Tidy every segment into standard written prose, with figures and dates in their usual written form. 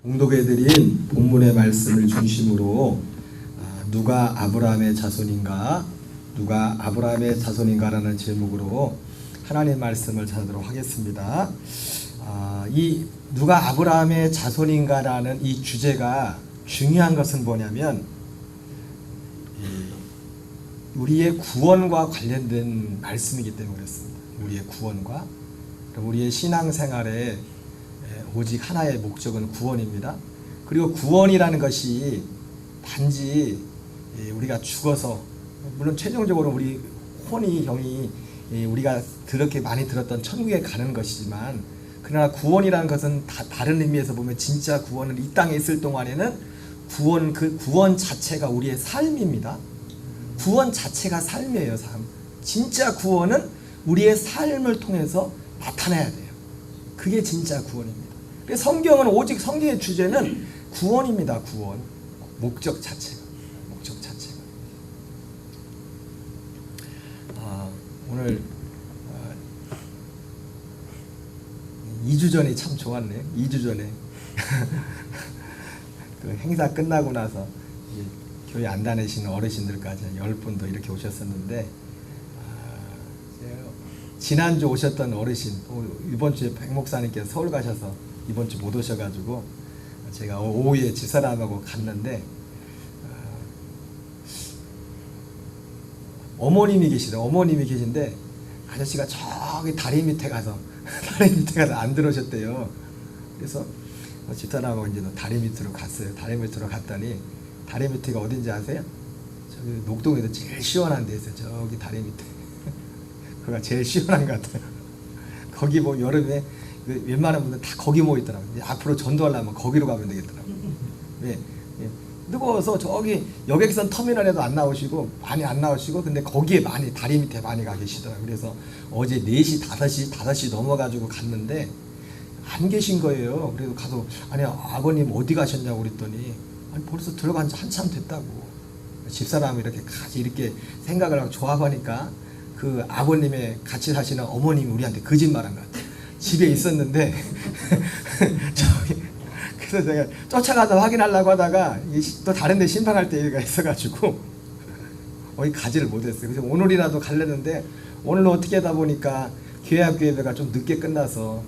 봉독해 드린 본문의 말씀을 중심으로 누가 아브라함의 자손인가? 누가 아브라함의 자손인가라는 제목으로 하나님의 말씀을 전하도록 하겠습니다. 이 누가 아브라함의 자손인가라는 이 주제가 중요한 것은 뭐냐면 우리의 구원과 관련된 말씀이기 때문에 그렇습니다. 우리의 구원과 우리의 신앙생활에 오직 하나의 목적은 구원입니다. 그리고 구원이라는 것이 단지 우리가 죽어서, 물론 최종적으로 우리 혼이 영이 우리가 그렇게 많이 들었던 천국에 가는 것이지만, 그러나 구원이라는 것은 다른 의미에서 보면 진짜 구원은 이 땅에 있을 동안에는 그 구원 자체가 우리의 삶입니다. 구원 자체가 삶이에요. 삶. 진짜 구원은 우리의 삶을 통해서 나타나야 돼요. 그게 진짜 구원입니다. 성경은 오직 성경의 주제는 구원입니다. 구원. 목적 자체가. 오늘 2주 전이 참 좋았네요. 2주 전에 그 행사 끝나고 나서 교회 안 다니시는 어르신들까지 10분도 이렇게 오셨었는데, 지난주 오셨던 어르신, 이번 주에 백 목사님께서 서울 가셔서 이번 주 못 오셔가지고 제가 오후에 집사람하고 갔는데, 어머님이 계신데 아저씨가 저기 다리 밑에 가서 안 들어오셨대요. 그래서 집사람하고 이제 다리 밑으로 갔어요. 다리 밑으로 갔더니, 다리 밑에가 어딘지 아세요? 저기 녹동에도 제일 시원한 데 있어요. 저기 다리 밑에. 거기가 제일 시원한 것 같아요. 거기 뭐 여름에 웬만한 분들 다 거기 모여 있더라고요. 앞으로 전도하려면 거기로 가면 되겠더라고요. 네. 뜨거워서 저기 여객선 터미널에도 안 나오시고, 근데 거기에 많이, 다리 밑에 많이 가 계시더라고요. 그래서 어제 4시, 5시 넘어가지고 갔는데 안 계신 거예요. 그래서 가서, 아니 아버님 어디 가셨냐고 그랬더니, 아니 벌써 들어간 지 한참 됐다고. 집사람이 이렇게 생각을 하고 좋아하니까 그 아버님의 같이 사시는 어머님이 우리한테 거짓말한 것 같아요. 집에 있었는데 그래서 제가 쫓아가서 확인하려고 하다가 또 다른 데 심판할 때가 있어가지고 어디 가지를 못했어요. 그래서 오늘이라도 가려는데, 오늘 어떻게 하다 보니까 교회학교 예배가 좀 늦게 끝나서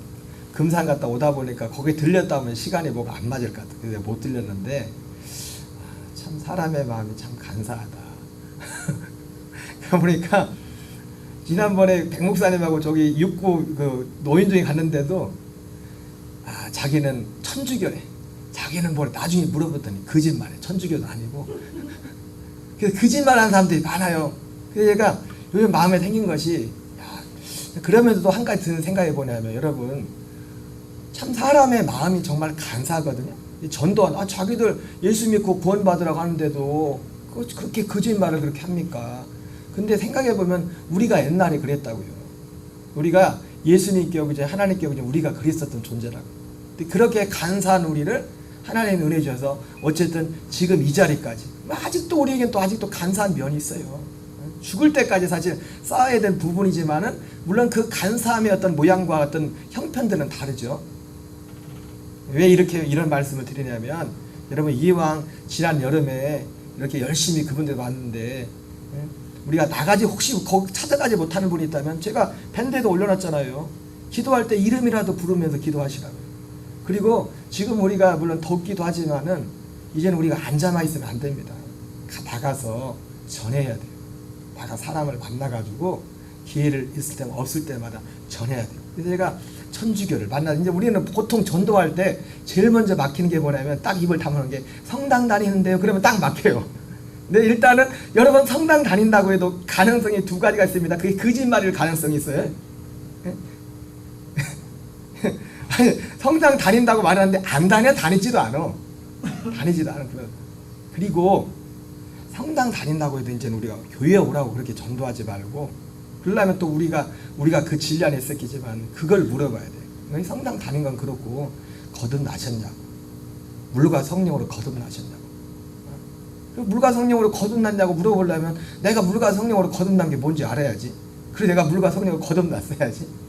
금산 갔다 오다 보니까 거기 들렸다 하면 시간이 뭐가 안 맞을 것 같아요. 그래서 못 들렸는데, 참 사람의 마음이 참 간사하다. 그러니까 지난번에 백 목사님하고 저기 육구 그 노인정에 갔는데도 자기는 천주교래. 자기는 뭐 나중에 물어봤더니 거짓말해. 천주교도 아니고. 그래서 거짓말하는 사람들이 많아요. 그래서 제가 요즘 마음에 생긴 것이, 그러면서도 한 가지 드는 생각이 뭐냐면, 여러분 참 사람의 마음이 정말 간사하거든요. 전도한 자기들 예수 믿고 구원 받으라고 하는데도 그렇게 거짓말을 그렇게 합니까? 근데 생각해보면 우리가 옛날에 그랬다고요. 우리가 예수님께 오기 전에, 하나님께 오기 전에 우리가 그랬었던 존재라고. 근데 그렇게 간사한 우리를 하나님이 은혜 주셔서 어쨌든 지금 이 자리까지, 아직도 우리에겐 또 아직도 간사한 면이 있어요. 죽을 때까지 사실 쌓아야 될 부분이지만은, 물론 그 간사함의 어떤 모양과 어떤 형편들은 다르죠. 왜 이런 말씀을 드리냐면, 여러분 이왕 지난 여름에 이렇게 열심히 그분들 왔는데, 우리가 나가지, 혹시 거기 찾아가지 못하는 분이 있다면, 제가 밴드에도 올려놨잖아요. 기도할 때 이름이라도 부르면서 기도하시라고요. 그리고 지금 우리가 물론 덥기도 하지만은 이제는 우리가 앉아만 있으면 안 됩니다. 나가서 전해야 돼요. 나가 사람을 만나가지고 기회를 있을 때마다 없을 때마다 전해야 돼요. 그래서 제가 천주교를 이제 우리는 보통 전도할 때 제일 먼저 막히는 게 뭐냐면, 딱 입을 다무는 게 성당 다니는데요. 그러면 딱 막혀요. 근데 일단은 여러분 성당 다닌다고 해도 가능성이 2가지가 있습니다. 그게 거짓말일 가능성이 있어요. 아니, 성당 다닌다고 말하는데 안 다니지도 않아. 그리고 성당 다닌다고 해도 이제 우리가 교회에 오라고 그렇게 전도하지 말고, 그러려면 또 우리가 그 진리 안에 있었겠지만 그걸 물어봐야 돼. 성당 다닌 건 그렇고 거듭나셨냐고. 물과 성령으로 거듭나셨냐고. 물과 성령으로 거듭났냐고 물어보려면 내가 물과 성령으로 거듭난 게 뭔지 알아야지. 그래서 내가 물과 성령으로 거듭났어야지.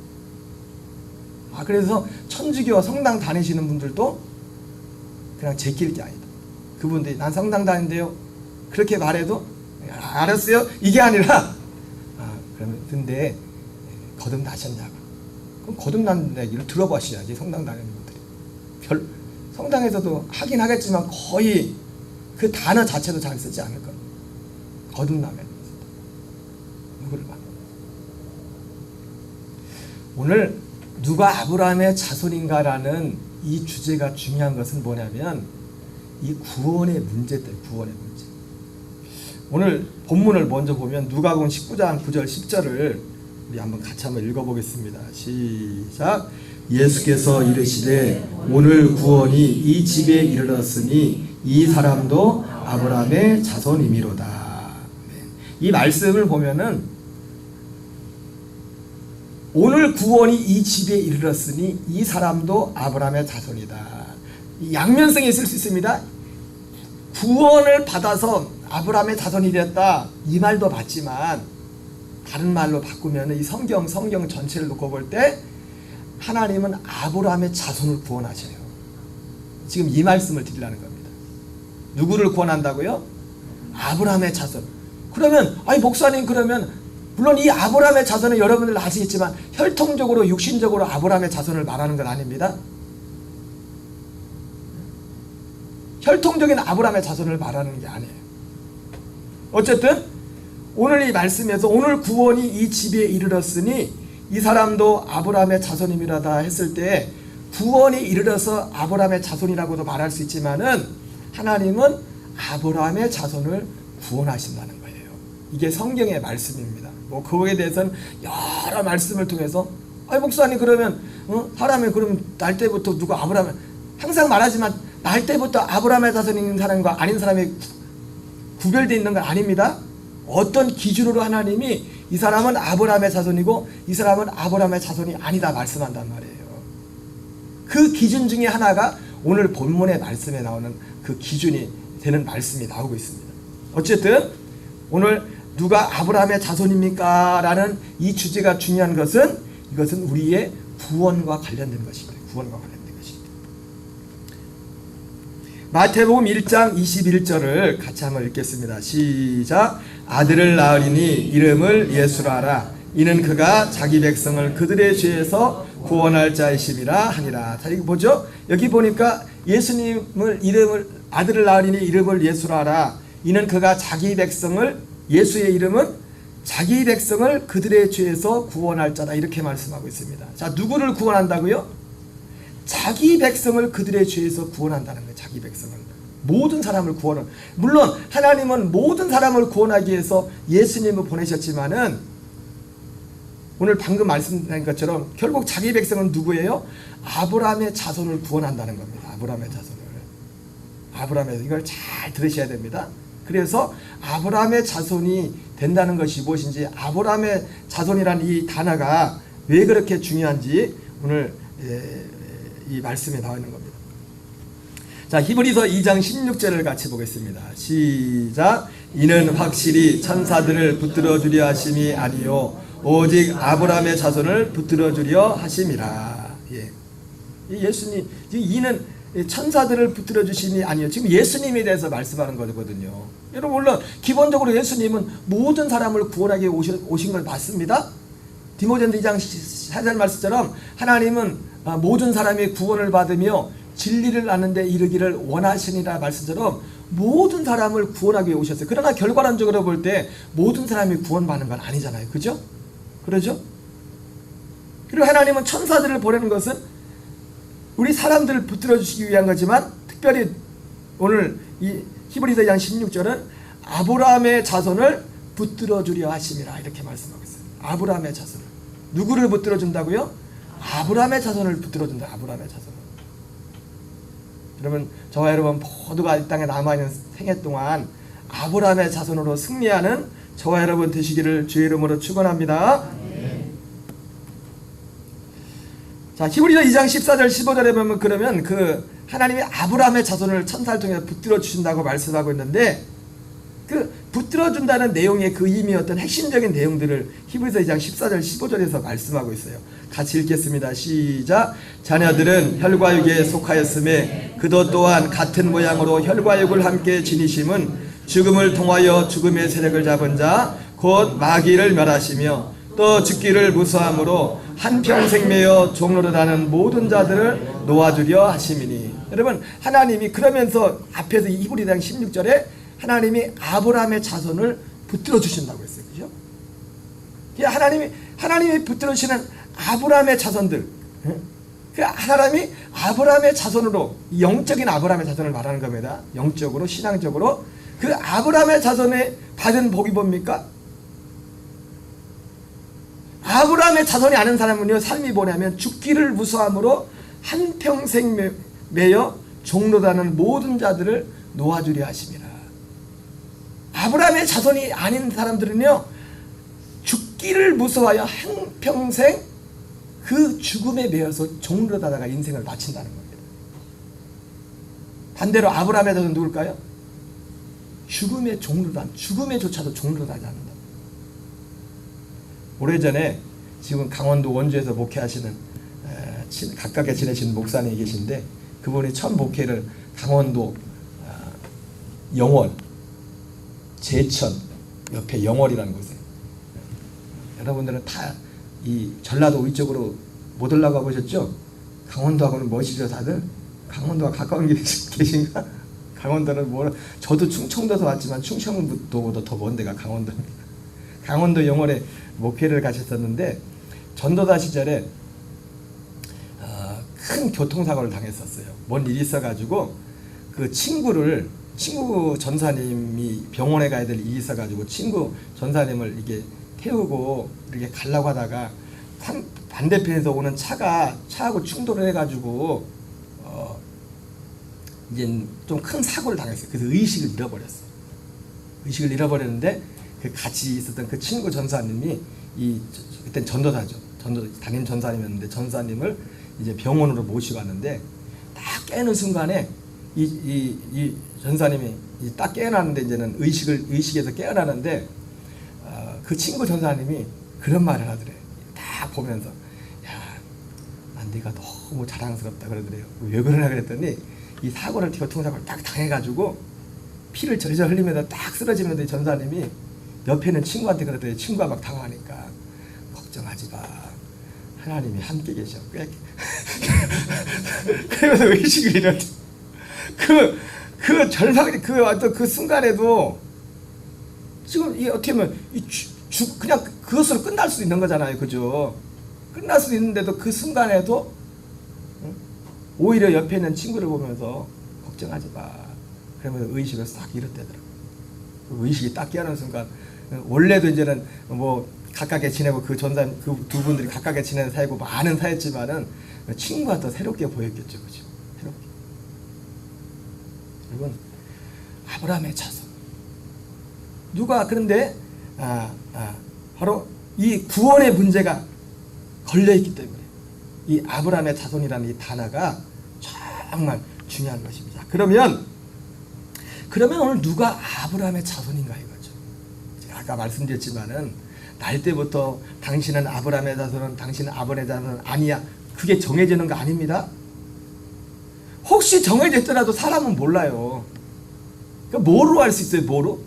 그래서 천주교 성당 다니시는 분들도 그냥 제낄 게 아니다. 그분들이 난 성당 다닌대요. 그렇게 말해도 알았어요? 이게 아니라 그러면 근데 거듭나셨냐고. 그럼 거듭난 얘기를 들어보셔야지. 성당 다니는 분들이 성당에서도 하긴 하겠지만 거의 그 단어 자체도 잘 쓰지 않을 겁니다. 거듭나면 누구를 봐. 오늘 누가 아브라함의 자손인가라는 이 주제가 중요한 것은 뭐냐면 이 구원의 문제 때문에 구원의 문제. 오늘 본문을 먼저 보면 누가복음 19장 9절 10절을 우리 한번 같이 한번 읽어보겠습니다. 시작. 예수께서 이르시되 오늘 구원이 이 집에 이르렀으니 이 사람도 아브라함의 자손이미로다. 이 말씀을 보면은 오늘 구원이 이 집에 이르렀으니 이 사람도 아브라함의 자손이다. 양면성이 있을 수 있습니다. 구원을 받아서 아브라함의 자손이 되었다 이 말도 맞지만 다른 말로 바꾸면 이 성경 전체를 놓고 볼 때 하나님은 아브라함의 자손을 구원하셔요. 지금 이 말씀을 드리려는 겁니다. 누구를 구원한다고요? 아브라함의 자손. 그러면 아니 목사님 그러면 물론 이 아브라함의 자손은 여러분들 아시겠지만 혈통적으로 육신적으로 아브라함의 자손을 말하는 건 아닙니다. 혈통적인 아브라함의 자손을 말하는 게 아니에요. 어쨌든 오늘 이 말씀에서 오늘 구원이 이 집에 이르렀으니 이 사람도 아브라함의 자손임이라다 했을 때 구원이 이르러서 아브라함의 자손이라고도 말할 수 있지만은 하나님은 아브라함의 자손을 구원하신다는 거예요. 이게 성경의 말씀입니다. 뭐 그거에 대해서는 여러 말씀을 통해서 아니 목사님 그러면 사람이 그럼 날 때부터 누가 아브라함 항상 말하지만 날 때부터 아브라함의 자손인 사람과 아닌 사람이 구별되어 있는 건 아닙니다. 어떤 기준으로 하나님이 이 사람은 아브라함의 자손이고 이 사람은 아브라함의 자손이 아니다 말씀한단 말이에요. 그 기준 중에 하나가 오늘 본문의 말씀에 나오는 그 기준이 되는 말씀이 나오고 있습니다. 어쨌든 오늘 누가 아브라함의 자손입니까? 라는 이 주제가 중요한 것은 이것은 우리의 구원과 관련된 것입니다. 구원과 관련된 것입니다. 마태복음 1장 21절을 같이 한번 읽겠습니다. 시작. 아들을 낳으리니 이름을 예수라 하라. 이는 그가 자기 백성을 그들의 죄에서 구원할 자이심이라 하니라. 자, 이거 보죠? 여기 보니까 예수님을 아들을 낳으리니 이름을 예수라 하라. 이는 그가 자기 백성을 예수의 이름은 자기 백성을 그들의 죄에서 구원할 자다. 이렇게 말씀하고 있습니다. 자, 누구를 구원한다고요? 자기 백성을 그들의 죄에서 구원한다는 거예요. 자기 백성을. 모든 사람을 구원을. 물론 하나님은 모든 사람을 구원하기 위해서 예수님을 보내셨지만은 오늘 방금 말씀드린 것처럼 결국 자기 백성은 누구예요? 아브라함의 자손을 구원한다는 겁니다. 아브라함의 자손을. 아브라함의 이걸 잘 들으셔야 됩니다. 그래서 아브라함의 자손이 된다는 것이 무엇인지 아브라함의 자손이라는 이 단어가 왜 그렇게 중요한지 오늘 이 말씀에 나와 있는 겁니다. 자, 히브리서 2장 16절을 같이 보겠습니다. 시작. 이는 확실히 천사들을 붙들어 주려 하심이 아니요 오직 아브라함의 자손을 붙들어 주려 하심이라. 예. 예수님 이는 천사들을 붙들어 주심이 아니요. 지금 예수님에 대해서 말씀하는 거거든요. 여러분 물론 기본적으로 예수님은 모든 사람을 구원하기 오신 걸 맞습니다. 디모데전서 2장 4절 말씀처럼 하나님은 모든 사람이 구원을 받으며 진리를 아는 데 이르기를 원하시니라 말씀처럼 모든 사람을 구원하기 위해 오셨어요. 그러나 결과론적으로 볼 때 모든 사람이 구원받는 건 아니잖아요. 그죠? 그러죠? 그리고 하나님은 천사들을 보내는 것은 우리 사람들을 붙들어 주시기 위한 거지만 특별히 오늘 이 히브리서 2장 16절은 아브라함의 자손을 붙들어 주려 하심이라 이렇게 말씀하고 있어요. 아브라함의 자손을. 누구를 붙들어 준다고요? 아브라함의 자손을 붙들어 준다. 아브라함의 자손을. 여러분 저와 여러분 모두가 이 땅에 남아있는 생애 동안 아브라함의 자손으로 승리하는 저와 여러분 되시기를 주의 이름으로 축원합니다. 자, 히브리서 2장 14절 15절에 보면 그러면 그 하나님이 아브라함의 자손을 천사를 통해 붙들어 주신다고 말씀하고 있는데 그 붙들어 준다는 내용의 그 의미 어떤 핵심적인 내용들을 히브리서 2장 14절 15절에서 말씀하고 있어요. 같이 읽겠습니다. 시작. 자녀들은 혈과 육에 속하였음에 그도 또한 같은 모양으로 혈과 육을 함께 지니심은 죽음을 통하여 죽음의 세력을 잡은 자 곧 마귀를 멸하시며 또 죽기를 무수함으로 한평생 매여 종노릇하는 모든 자들을 놓아주려 하심이니. 여러분, 하나님이 그러면서 앞에서 히브리서 16절에 하나님이 아브라함의 자손을 붙들어 주신다고 했어요. 그죠? 하나님이 붙들어 주시는 아브라함의 자손들, 그 하나님이 아브라함의 자손으로, 영적인 아브라함의 자손을 말하는 겁니다. 영적으로, 신앙적으로 그 아브라함의 자손에 받은 복이 뭡니까? 아브라함의 자손이 아는 사람은요, 삶이 뭐냐면 죽기를 무수함으로 한평생 매여 종노릇하는 모든 자들을 놓아주려 하심이라. 아브라함의 자손이 아닌 사람들은요, 죽기를 무서워하여 한평생 그 죽음에 매여서 종노릇하다가 인생을 마친다는 겁니다. 반대로 아브라함의 자손은 누굴까요? 죽음에 종노릇한, 죽음에조차도 종노릇하지 않는다. 오래전에 지금 강원도 원주에서 목회하시는 가깝게 지내시는 목사님이 계신데, 그분이 처음 목회를 강원도 영월, 제천 옆에 영월이라는 곳에, 여러분들은 다 이 전라도 위쪽으로 못 올라가 보셨죠? 강원도하고는 멋이죠 다들? 강원도가 가까운 게 계신가? 강원도는 뭐, 저도 충청도에서 왔지만 충청도보다 더 먼 데가 강원도입니다. 강원도 영월에 목회를 가셨었는데, 전도사 시절에 큰 교통사고를 당했었어요. 뭔 일이 있어가지고 그 친구 전사님이 병원에 가야 될 일이 있어가지고 친구 전사님을 이게 태우고 이렇게 가려고 하다가 반대편에서 오는 차하고 충돌을 해가지고 이제 좀 큰 사고를 당했어요. 그래서 의식을 잃어버렸어요. 의식을 잃어버렸는데 그 같이 있었던 그 친구 전사님이 그땐 전도사죠. 담임 전사님이었는데 전사님을 이제 병원으로 모시고 왔는데, 딱 깨는 순간에 이 전사님이 딱 깨어나는데, 이제는 의식에서 깨어나는데 그 친구 전사님이 그런 말을 하더래요. 딱 보면서, 야, 난 네가 너무 자랑스럽다 그러더래요. 왜 그러나 그랬더니, 이 교통사고를 딱 당해가지고 피를 절절 흘리면서 딱 쓰러지면서 전사님이 옆에 있는 친구한테 그러더래요. 친구가 막 당황하니까, 걱정하지 마, 하나님이 함께 계셔. 그러면서 의식을 잃었대. 그 절망, 그 순간에도 지금 이 어떻게 보면 그냥 그것으로 끝날 수도 있는 거잖아요, 그죠? 끝날 수도 있는데도 그 순간에도 오히려 옆에 있는 친구를 보면서 걱정하지 마, 그러면서 의식을 싹 잃었대더라고요. 의식이 딱 깨어나는 순간, 원래도 이제는 뭐 가깝게 지내고 그 두 분들이 가깝게 지내는 사이고 많은 사이였지만은 친구가 더 새롭게 보였겠죠, 그죠? 새롭게. 여러분, 아브라함의 자손. 그런데 바로 이 구원의 문제가 걸려있기 때문에 이 아브라함의 자손이라는 이 단어가 정말 중요한 것입니다. 그러면 오늘 누가 아브라함의 자손인가 이거죠. 제가 아까 말씀드렸지만은, 날 때부터 당신은 아브라함의 자손은, 당신은 아브라함의 자손은 아니야, 그게 정해지는 거 아닙니다. 혹시 정해졌더라도 사람은 몰라요. 그러니까 뭐로 알 수 있어요? 뭐로?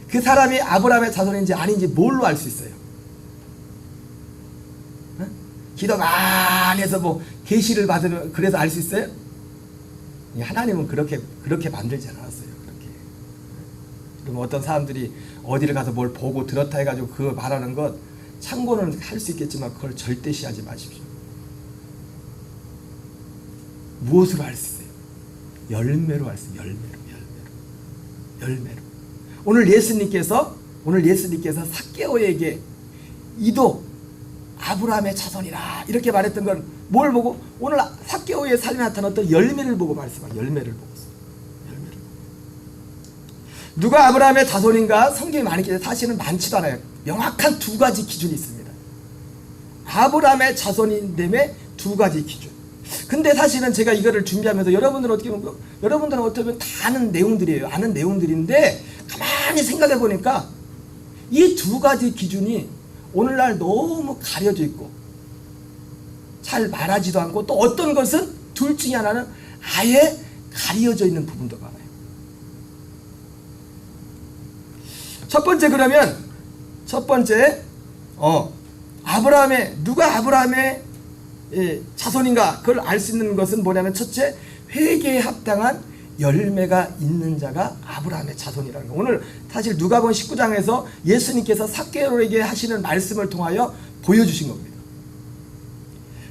그 사람이 아브라함의 자손인지 아닌지 뭘로 알 수 있어요? 기도 많이 해서 뭐 계시를 받으면 그래서 알 수 있어요? 하나님은 그렇게 만들지 않았어요. 그렇게. 그럼 어떤 사람들이 어디를 가서 뭘 보고 들었다 해가지고 그거 말하는 것 참고는 할 수 있겠지만 그걸 절대 시하지 마십시오. 무엇으로 알 수 있어요? 열매로 알 수 있어요. 열매로. 오늘 예수님께서 삭개오에게 이도 아브라함의 자손이라 이렇게 말했던 건 뭘 보고? 오늘 삭개오의 삶에 나타났던 열매를 보고 말씀하세요. 열매를 보고. 누가 아브라함의 자손인가? 성경이 많이 기록해요. 사실은 많지도 않아요. 명확한 두 가지 기준이 있습니다. 아브라함의 자손인데에 두 가지 기준. 근데 사실은 제가 이거를 준비하면서 여러분들은 어떻게 보면 다 아는 내용들이에요. 아는 내용들인데 가만히 생각해 보니까 이 두 가지 기준이 오늘날 너무 가려져 있고 잘 말하지도 않고, 또 어떤 것은 둘 중에 하나는 아예 가려져 있는 부분도 많아요. 첫 번째, 그러면 첫 번째 아브라함의, 누가 아브라함의 자손인가 그걸 알 수 있는 것은 뭐냐면, 첫째, 회개에 합당한 열매가 있는 자가 아브라함의 자손이라는 거. 오늘 사실 누가복음 19장에서 예수님께서 삭개오에게 하시는 말씀을 통하여 보여주신 겁니다.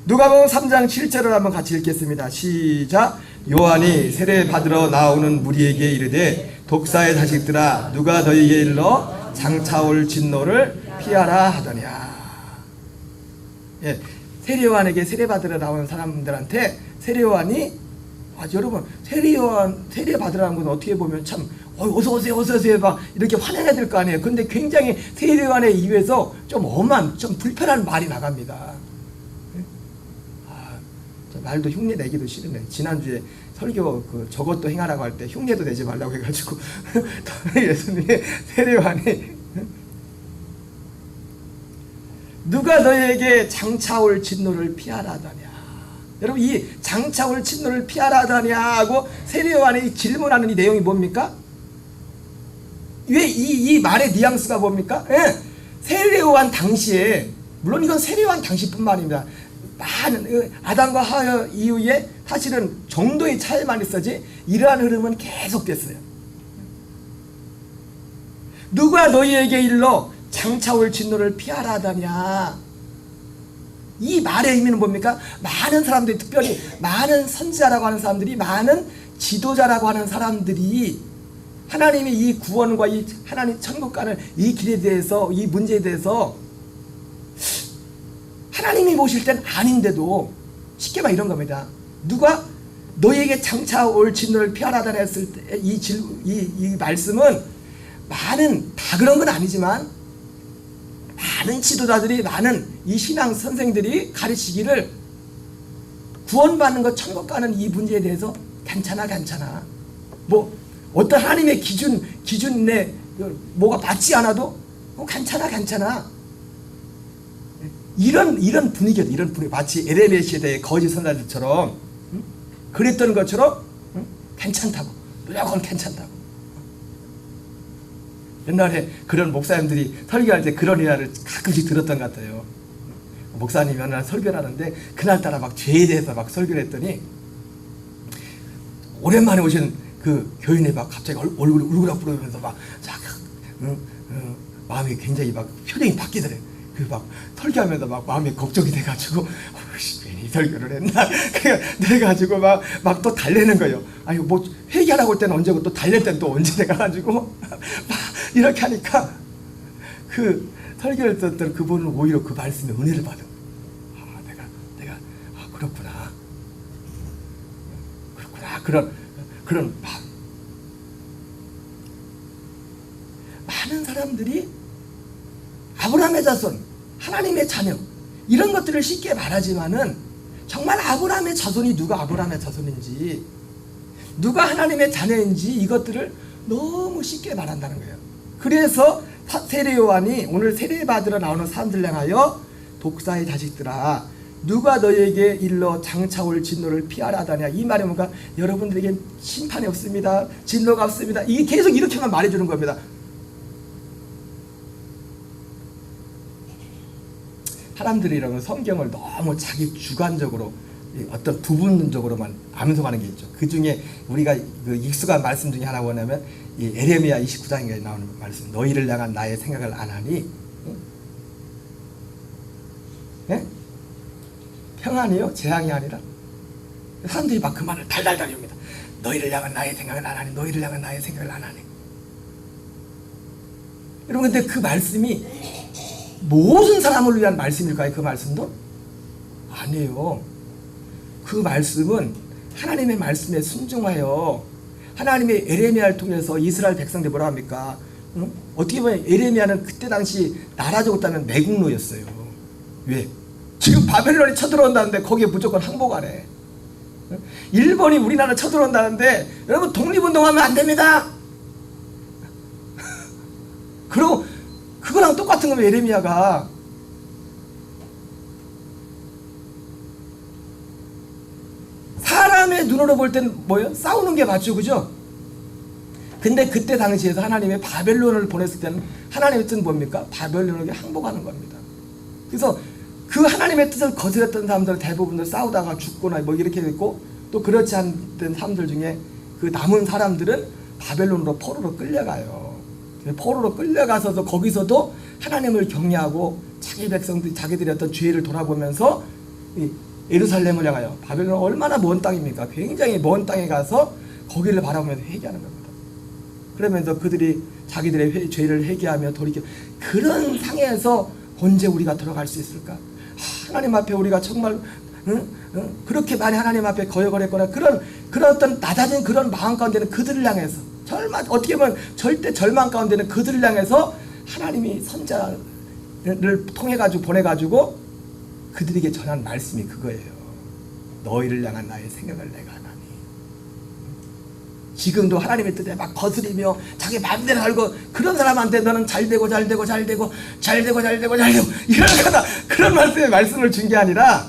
누가복음 3장 7절을 한번 같이 읽겠습니다. 시작. 요한이 세례 받으러 나오는 무리에게 이르되, 독사의 자식들아, 누가 너희에게 일러 장차올 진노를 피하라 하더냐. 예, 세례요한에게 세례 받으러 나오는 사람들한테 세례요한이, 여러분, 세례 받으라는 건 어떻게 보면 참 어서 오세요, 어서 오세요 막 이렇게 환영해야 될 거 아니에요. 근데 굉장히 세례요한의 입에서 좀 엄한, 좀 불편한 말이 나갑니다. 말도 흉내 내기도 싫으네. 지난주에 설교 저것도 행하라고 할 때 흉내도 내지 말라고 해가지고 예수님이, 세례요한이, 누가 너희에게 장차올 진노를 피하라 하다냐. 여러분, 이 장차올 진노를 피하라 하다냐 하고 세례요한이 질문하는 이 내용이 뭡니까? 왜 이 말의 뉘앙스가 뭡니까? 예, 세례요한 당시에, 물론 이건 세례요한 당시뿐만 아닙니다. 많은 아담과 하와 이후에 사실은 정도의 차이만 있었지 이러한 흐름은 계속됐어요. 누가 너희에게 일러 장차올 진노를 피하라 하다냐. 이 말의 의미는 뭡니까? 많은 사람들이, 특별히 많은 선지자라고 하는 사람들이, 많은 지도자라고 하는 사람들이 하나님의 이 구원과 이 하나님 천국 가는 이 길에 대해서, 이 문제에 대해서 하나님이 보실 땐 아닌데도, 쉽게 말해 이런 겁니다. 누가 너희에게 장차 올 진노를 피하라 하다 했을 때 이 말씀은, 많은, 다 그런 건 아니지만 많은 지도자들이, 많은 이 신앙 선생들이 가르치기를, 구원받는 것, 천국 가는 이 문제에 대해서 괜찮아 뭐 어떤 하나님의 기준에 뭐가 맞지 않아도 괜찮아 이런 분위기였다. 이런 분위기, 마치 에레미야 시대의 거짓 선자들처럼, 그랬던 것처럼, 괜찮다고, 무조건 괜찮다고. 옛날에 그런 목사님들이 설교할 때 그런 이야기를 가끔씩 들었던 것 같아요. 목사님이 하나 설교를 하는데 그날따라 막 죄에 대해서 막 설교를 했더니, 오랜만에 오신 그 교인이 막 갑자기 얼굴이 울그락불그러면서 막 마음이 굉장히 막 표정이 바뀌더래요. 막 설교하면서 막 마음이 걱정이 돼가지고, 괜히 설교를 했나 그래가지고 막 또 달래는 거예요. 아니 뭐 회개하라고 할 때는 언제고 또 달랠 때는 또 언제 돼가지고 막 이렇게 하니까, 그 설교를 듣던 그분은 오히려 그 말씀에 은혜를 받은 거예요. 내가 그렇구나 그런 마음. 많은 사람들이 아브라함의 자손, 하나님의 자녀, 이런 것들을 쉽게 말하지만은, 정말 아브라함의 자손이 누가 아브라함의 자손인지, 누가 하나님의 자녀인지, 이것들을 너무 쉽게 말한다는 거예요. 그래서 세례요한이 오늘 세례받으러 나오는 사람들 향하여, 독사의 자식들아, 누가 너희에게 일러 장차올 진노를 피하라 하다냐. 이 말이 뭔가, 여러분들에게 심판이 없습니다, 진노가 없습니다, 이게 계속 이렇게만 말해주는 겁니다. 사람들이라는 성경을 너무 자기 주관적으로, 어떤 부분적으로만 암송하는 게 있죠. 그 중에 우리가 그 익숙한 말씀 중에 하나가 뭐냐면, 이 에레미야 29장에 나오는 말씀, 너희를 향한 나의 생각을 안 하니, 네? 평안이요 재앙이 아니라. 사람들이 막 그 말을 달달달 합니다. 너희를 향한 나의 생각을 안 하니, 너희를 향한 나의 생각을 안 하니. 여러분, 근데 그 말씀이 모든 사람을 위한 말씀일까요? 그 말씀도? 아니에요. 그 말씀은 하나님의 말씀에 순종하여, 하나님의 에레미야를 통해서 이스라엘 백성들 뭐라 합니까? 어떻게 보면 에레미야는 그때 당시 나라적으로 따면 매국노였어요. 왜? 지금 바벨론이 쳐들어온다는데 거기에 무조건 항복하래. 일본이 우리나라 쳐들어온다는데 여러분 독립운동하면 안 됩니다. 그리고 그거랑 똑같은 거면 예레미야가 사람의 인간의 눈으로 볼 때는 뭐예요? 싸우는 게 맞죠, 그죠? 근데 그때 당시에서 하나님의 바벨론을 보냈을 때는 하나님의 뜻은 뭡니까? 바벨론에게 항복하는 겁니다. 그래서 그 하나님의 뜻을 거스렸던 사람들 대부분들 싸우다가 죽거나 뭐 이렇게 됐고, 또 그렇지 않던 사람들 중에 그 남은 사람들은 바벨론으로 포로로 끌려가요. 포로로 끌려가서도 거기서도 하나님을 경외하고 자기 백성들이 자기들의 어떤 죄를 돌아보면서 예루살렘을 향하여, 바벨론은 얼마나 먼 땅입니까? 굉장히 먼 땅에 가서 거기를 바라보면서 회개하는 겁니다. 그러면서 그들이 자기들의 죄를 회개하며 돌이켜, 그런 상에서 언제 우리가 들어갈 수 있을까? 하나님 앞에 우리가 정말 그렇게 많이 하나님 앞에 거역을 했거나 그런 어떤 낮아진 그런 마음 가운데는 그들을 향해서 어떻게 보면 절대 절망 가운데는 그들을 향해서 하나님이 선자를 통해가지고 보내가지고 그들에게 전한 말씀이 그거예요. 너희를 향한 나의 생각을 내가 하나니. 지금도 하나님의 뜻에 막 거스리며 자기 마음대로 살고 그런 사람한테 너는 잘되고 이런 거다, 그런 말씀을 준 게 아니라,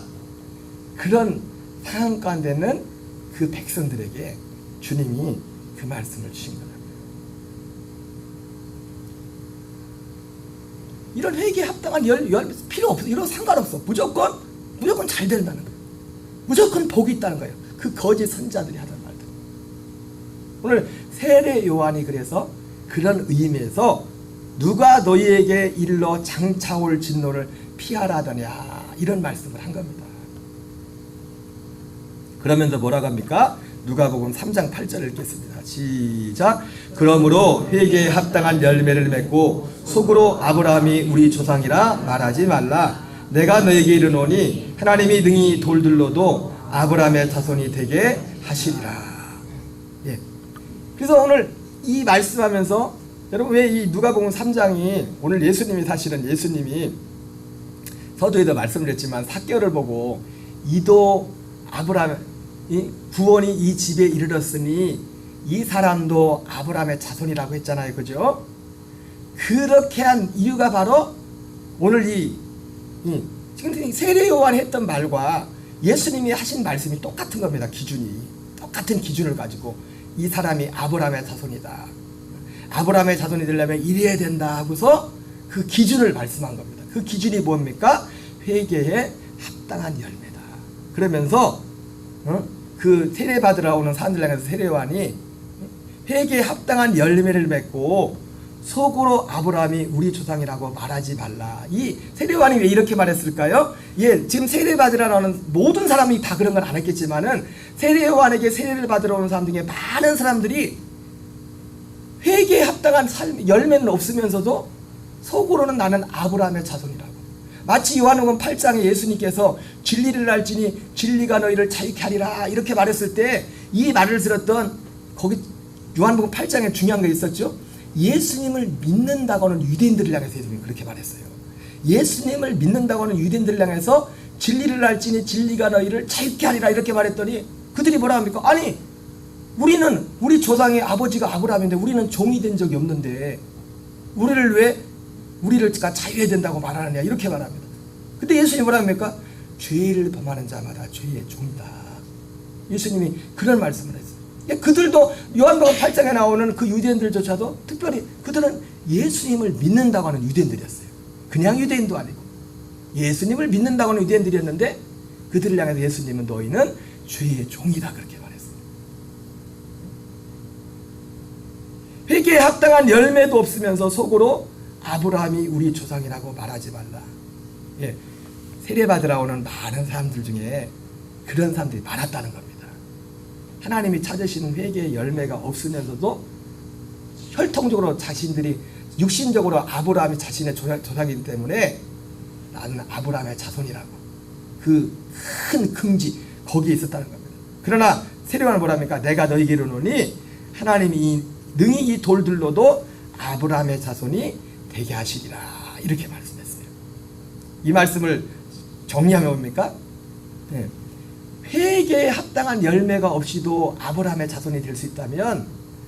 그런 상황 가운데는 그 백성들에게 주님이 그 말씀을 주신 거예요. 이런 회개에 합당한 열 필요 없어. 이런 상관없어. 무조건 잘 된다는 거예요. 무조건 복이 있다는 거예요. 그 거짓 선자들이 하던 말들. 오늘 세례 요한이 그래서 그런 의미에서 누가 너희에게 일러 장차올 진노를 피하라 하더냐, 이런 말씀을 한 겁니다. 그러면서 뭐라고 합니까? 누가복음 3장 8절을 읽겠습니다. 시작. 그러므로 회개에 합당한 열매를 맺고 속으로 아브라함이 우리 조상이라 말하지 말라. 내가 너에게 이르노니 하나님이 능히 돌들로도 아브라함의 자손이 되게 하시리라. 예. 그래서 오늘 이 말씀하면서 여러분, 왜 이 누가복음 3장이 오늘 예수님이 서두에도 말씀을 했지만 삭개를 보고 이도 아브라함 구원이 이 집에 이르렀으니 이 사람도 아브라함의 자손이라고 했잖아요, 그죠? 그렇게 한 이유가 바로 오늘 지금 세례 요한이 했던 말과 예수님이 하신 말씀이 똑같은 겁니다. 똑같은 기준을 가지고 이 사람이 아브라함의 자손이다, 아브라함의 자손이 되려면 이래야 된다 하고서 그 기준을 말씀한 겁니다. 그 기준이 뭡니까? 회개에 합당한 열매다. 그러면서 그 세례 받으러 오는 사람들 향해서 세례 요한이 회개에 합당한 열매를 맺고 속으로 아브라함이 우리 조상이라고 말하지 말라. 이 세례 요한이 왜 이렇게 말했을까요? 예, 지금 세례 받으러 나오는 모든 사람이 다 그런 건 안 했겠지만은 세례 요한에게 세례를 받으러 오는 사람 중에 많은 사람들이 회개에 합당한 열매는 없으면서도 속으로는 나는 아브라함의 자손이라고. 마치 요한복음 8장에 예수님께서 진리를 알지니 진리가 너희를 자유케 하리라 이렇게 말했을 때 이 말을 들었던 거기 요한복음 8장에 중요한 게 있었죠. 예수님을 믿는다고는 유대인들을 향해서 예수님이 그렇게 말했어요. 예수님을 믿는다고 하는 유대인들을 향해서 진리를 알지니 진리가 너희를 자유케 하리라 이렇게 말했더니 그들이 뭐라 합니까? 아니 우리 조상의 아버지가 아브라함인데 우리는 종이 된 적이 없는데 우리를 자유해야 된다고 말하느냐 이렇게 말합니다. 근데 예수님이 뭐라 합니까? 죄를 범하는 자마다 죄의 종이다. 예수님이 그런 말씀을 했어요. 그들도 요한복음 8장에 나오는 그 유대인들조차도 특별히 그들은 예수님을 믿는다고 하는 유대인들이었어요. 그냥 유대인도 아니고 예수님을 믿는다고 하는 유대인들이었는데 그들을 향해서 예수님은 너희는 죄의 종이다 그렇게 말했어요. 회개에 합당한 열매도 없으면서 속으로 아브라함이 우리 조상이라고 말하지 말라. 예, 세례받으러 오는 많은 사람들 중에 그런 사람들이 많았다는 겁니다. 하나님이 찾으시는 회개의 열매가 없으면서도 혈통적으로 자신들이 육신적으로 아브라함이 자신의 조상이기 때문에 나는 아브라함의 자손이라고 그 큰 긍지 거기에 있었다는 겁니다. 그러나 세례요한은 뭐랍니까? 내가 너희에게 이르노니 하나님이 능히 이 돌들로도 아브라함의 자손이 되게 하시리라 이렇게 말씀했어요. 이 말씀을 정리하면 뭡니까? 네. 회개에 합당한 열매가 없이도 아브라함의 자손이 될 수 있다면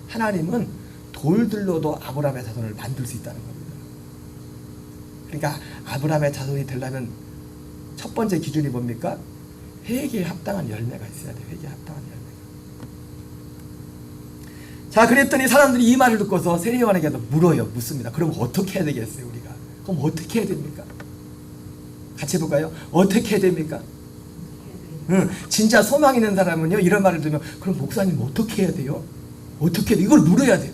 하나님은 돌들로도 아브라함의 자손을 만들 수 있다는 겁니다. 그러니까 아브라함의 자손이 되려면 첫 번째 기준이 뭡니까? 회개에 합당한 열매가 있어야 돼. 회개에 합당한 열매가. 자, 그랬더니 사람들이 이 말을 듣고서 세례요한에게 묻습니다. 그럼 어떻게 해야 되겠어요, 우리가? 그럼 어떻게 해야 됩니까? 같이 해볼까요? 어떻게 해야 됩니까? 진짜 소망 있는 사람은요, 이런 말을 들으면, 그럼 목사님 어떻게 해야 돼요? 어떻게 해야 돼? 이걸 물어야 돼요.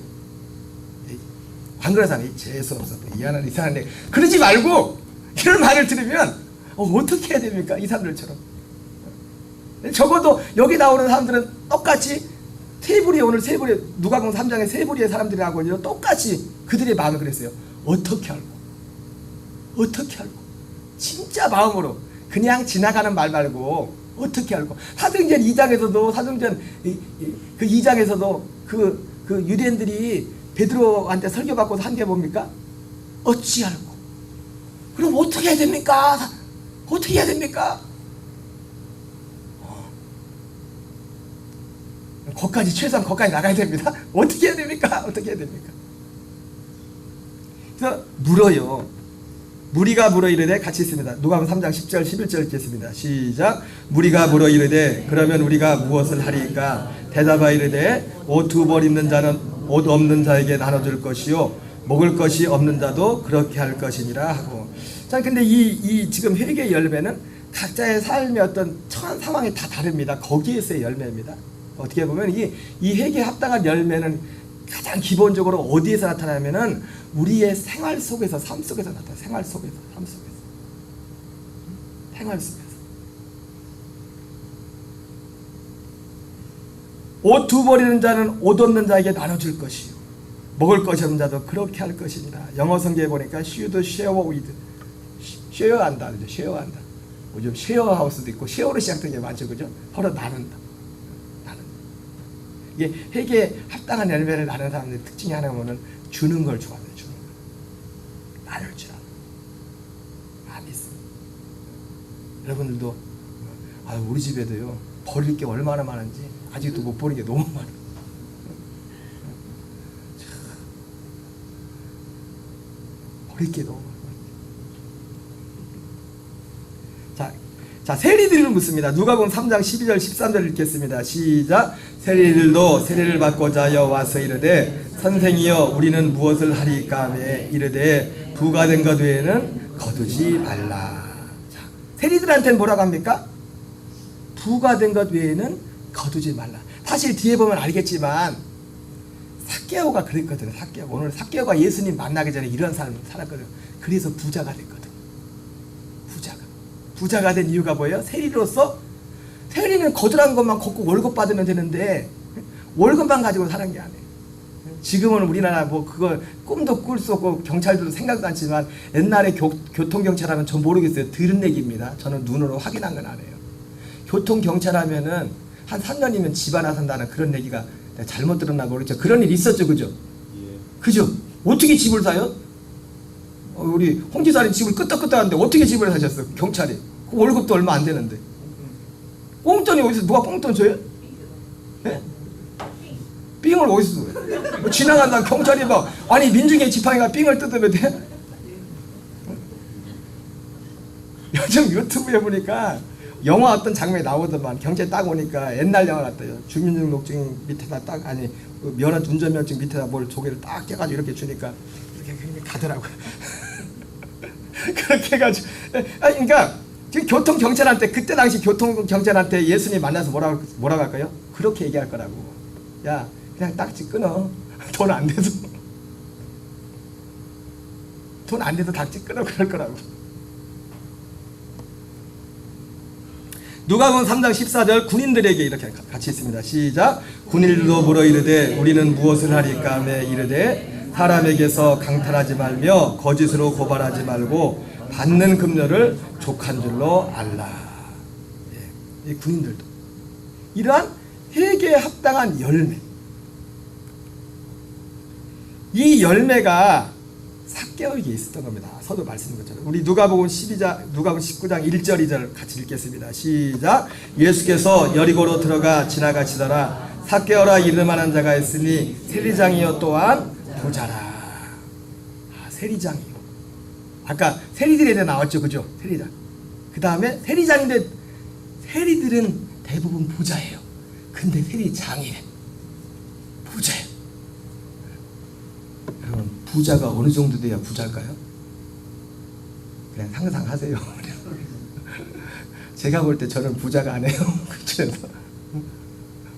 안 그런 사람이 재수없어, 이하는 이상한데, 그러지 말고 이런 말을 들으면 어떻게 해야 됩니까? 이 사람들처럼. 적어도 여기 나오는 사람들은 똑같이 세부리, 오늘 세부리, 누가복음 3장의 세부리의 사람들하고 똑같이 그들의 마음을 그랬어요. 어떻게 알고? 어떻게 알고? 진짜 마음으로, 그냥 지나가는 말 말고 어떻게 알고? 사도행전 2장에서도 사도행전 그 2장에서도 그 유대인들이 베드로한테 설교받고서 한 게 뭡니까? 어찌 알고? 그럼 어떻게 해야 됩니까? 어떻게 해야 됩니까? 거기까지, 최소한 거기까지 나가야 됩니다. 어떻게 해야 됩니까? 어떻게 해야 됩니까? 그래서 물어요. 무리가 물어 이르되, 같이 있습니다. 누가복음 3장 10절 11절 읽겠습니다. 시작. 무리가 물어 이르되 그러면 우리가 무엇을 하리까? 대답하 이르되 옷 두 벌 입는 자는 옷 없는 자에게 나눠줄 것이요 먹을 것이 없는 자도 그렇게 할 것이니라 하고. 자, 근데 이 지금 회개의 열매는 각자의 삶의 어떤 처한 상황이 다 다릅니다. 거기에서의 열매입니다. 어떻게 보면 이 회개에 합당한 열매는 가장 기본적으로 어디에서 나타나냐면은 우리의 생활 속에서, 삶 속에서 나타나요. 생활 속에서, 삶 속에서. 생활 속에서. 옷 두 벌이는 자는 옷 없는 자에게 나눠줄 것이요 먹을 것이 없는 자도 그렇게 할 것이니라. 영어 성경에 보니까 should share with, 쉐어한다, 그죠? 쉐어한다. 요즘 쉐어하우스도 있고 쉐어로 시작된 게 많죠, 그죠? 서로 나눈다. 이게 회개에 합당한 열매를 나누는 사람들의 특징이 하나 보면 주는 걸 좋아해요. 주는 걸. 나눌 줄 알아. 안 있어. 여러분들도 우리 집에도요, 버릴 게 얼마나 많은지 아직도 못 버린 게 너무 많아. 버릴 게 너무 많아. 자, 세리들을 묻습니다. 누가복음 3장 12절 13절 읽겠습니다. 시작. 세리들도 세례를 받고자 하여 와서 이르되 선생이여 우리는 무엇을 하리까 하며 이르되 부가 된 것 외에는 거두지 말라. 자, 세리들한테는 뭐라고 합니까? 부가 된 것 외에는 거두지 말라. 사실 뒤에 보면 알겠지만 삭개오가 그랬거든요. 삭개오. 오늘 삭개오가 예수님 만나기 전에 이런 삶을 살았거든요. 그래서 부자가 됐거든요. 부자가 된 이유가 뭐예요? 세리로서, 세리는 거절한 것만 걷고 월급 받으면 되는데 월급만 가지고 사는 게 아니에요. 지금은 우리나라 뭐 그걸 꿈도 꿀 수 없고 경찰들도 생각도 않지만 옛날에 교통경찰하면 전 모르겠어요. 들은 얘기입니다. 저는 눈으로 확인한 건 아니에요. 교통경찰하면은 한 3년이면 집 하나 산다는 그런 얘기가, 내가 잘못 들었나 모르겠죠. 그런 일 있었죠, 그죠? 예. 그죠? 어떻게 집을 사요? 우리 홍지사님 집을 끄떡끄떡하는데 어떻게 집을 사셨어? 경찰이. 그 월급도 얼마 안 되는데. 꽁돈이 어디서, 누가 꽁돈 줘요? 네? 삥을 어디서 줘요? 뭐 지나간다 경찰이 막, 아니 민중의 지팡이가 삥을 뜯으면 돼? 요즘 유튜브에 보니까 영화 어떤 장면이 나오더만, 경찰 딱 오니까 옛날 영화 같아요. 주민등록증 밑에다 딱, 아니 운전면허증 밑에다 뭘 조개를 딱 껴가지고 이렇게 주니까 이렇게 가더라고요. 그렇게 해가지고, 그러니까 지금 교통경찰한테, 그때 당시 교통경찰한테 예수님 만나서 뭐라고 할까요? 그렇게 얘기할 거라고. 야, 그냥 딱지 끊어. 돈 안 돼도. 돈 안 돼도 딱지 끊어. 그럴 거라고. 누가복음 3장 14절 군인들에게 이렇게 같이 있습니다. 시작. 군인들도 물어 이르되 우리는 무엇을 하리까 하며 이르되 사람에게서 강탈하지 말며 거짓으로 고발하지 말고 받는 금료를 족한 줄로 알라. 이 군인들도 이러한 회개에 합당한 열매, 이 열매가 삭개오에게 있었던 겁니다. 서도 말씀인 것처럼. 우리 누가복음 19장 1절 2절 같이 읽겠습니다. 시작. 예수께서 여리고로 들어가 지나가시더라. 삭개오라 이름하는 자가 있으니 세리장이요 또한 부자라. 세리장이요. 아까 세리들에 대해 나왔죠, 그죠? 세리장. 그 다음에 세리장인데 세리들은 대부분 부자예요. 근데 세리장이래. 부자예요. 부자가 어느 정도 돼야 부자일까요? 그냥 상상하세요. 제가 볼 때 저는 부자가 아니에요. 그래서